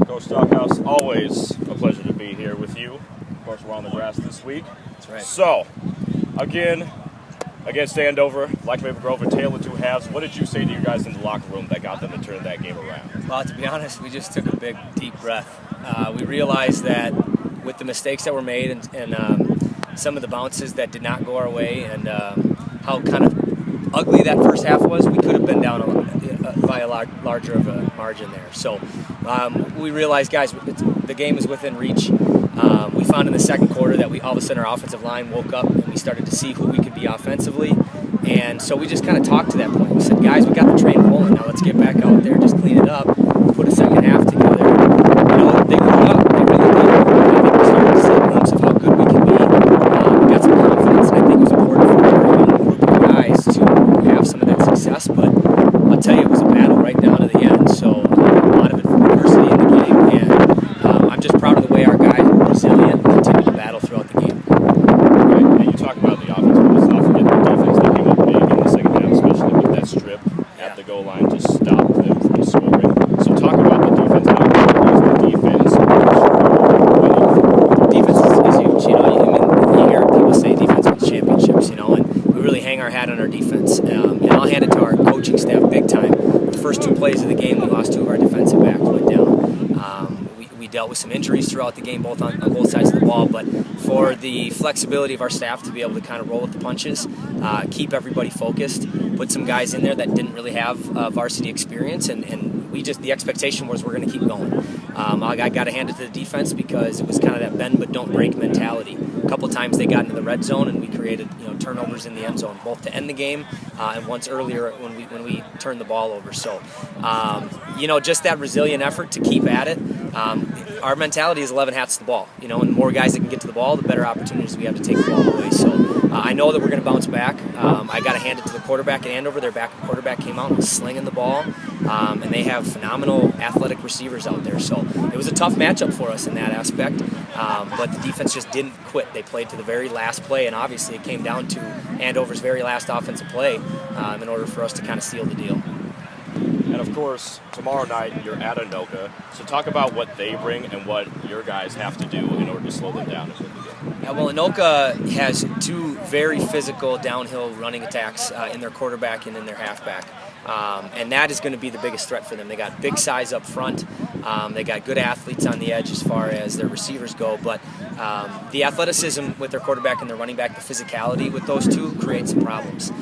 Coach Stockhaus, always a pleasure to be here with you. Of course, we're on the grass this week. That's right. So, again, against Andover, like Maple Grove, a tale of two halves. What did you say to your guys in the locker room that got them to turn that game around? Well, to be honest, we just took a big, deep breath. We realized that with the mistakes that were made and some of the bounces that did not go our way and how kind of ugly that first half was, we could have been down by a larger of a margin there. So we realized, guys, the game is within reach. We found in the second quarter that all of a sudden our offensive line woke up and we started to see who we could be offensively. And so we just kind of talked to that point. We said, guys, we got the train rolling now. Let's get back out there, just clean it up, put a second half together. You know, they grew up. They really did. I think we started to see a glimpse of how good we can be. We got some confidence, and I think it was important for our young group of guys to have some of that success. But I'll tell you, it was a battle right down to the end. So a lot of adversity in the game, and I'm just proud of the way our guys were resilient and continued to battle throughout the game. Right. And you talk about the offense, but let's not forget the defense that came up big in the second half, especially with that strip at the goal line to stop them from scoring. So talk about the defense. How important is the defense? Defense is huge. You know, you hear people say defense wins championships, you know, and we really hang our hat on our defense. And I'll hand it to our coaching staff big time. The first two plays of the game, we lost two of our defensive backs, went down. We dealt with some injuries throughout the game, both on both sides of the ball, but for the flexibility of our staff to be able to kind of roll with the punches, keep everybody focused, put some guys in there that didn't really have varsity experience, and the expectation was we're going to keep going. I got to hand it to the defense because it was kind of that bend but don't break mentality. A couple times they got into the red zone and we created turnovers in the end zone, both to end the game and once earlier when we turned the ball over. So just that resilient effort to keep at it. Our mentality is 11 hats to the ball. And the more guys that can get to the ball, the better opportunities we have to take the ball away. So I know that we're going to bounce back. I got to hand it to the quarterback in Andover. Their backup quarterback came out and was slinging the ball, and they have phenomenal athletic receivers out there. So it was a tough matchup for us in that aspect, but the defense just didn't quit. They played to the very last play, and obviously it came down to Andover's very last offensive play in order for us to kind of seal the deal. And of course, tomorrow night you're at Anoka. So talk about what they bring and what your guys have to do in order to slow them down and win the game. Yeah, well, Anoka has two very physical downhill running attacks in their quarterback and in their halfback. And that is going to be the biggest threat for them. They got big size up front. They got good athletes on the edge as far as their receivers go. But the athleticism with their quarterback and their running back, the physicality with those two creates some problems.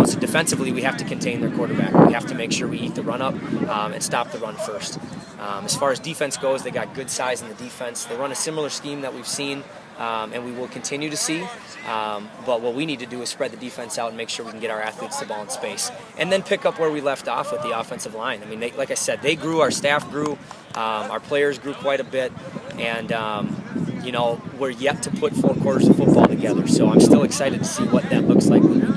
So defensively we have to contain their quarterback. We have to make sure we eat the run up and stop the run first. As far as defense goes, they got good size in the defense. They run a similar scheme that we've seen and we will continue to see. But what we need to do is spread the defense out and make sure we can get our athletes the ball in space. And then pick up where we left off with the offensive line. I mean, like I said, they grew, our staff grew, our players grew quite a bit. And, we're yet to put 4 quarters of football together. So I'm still excited to see what that looks like when we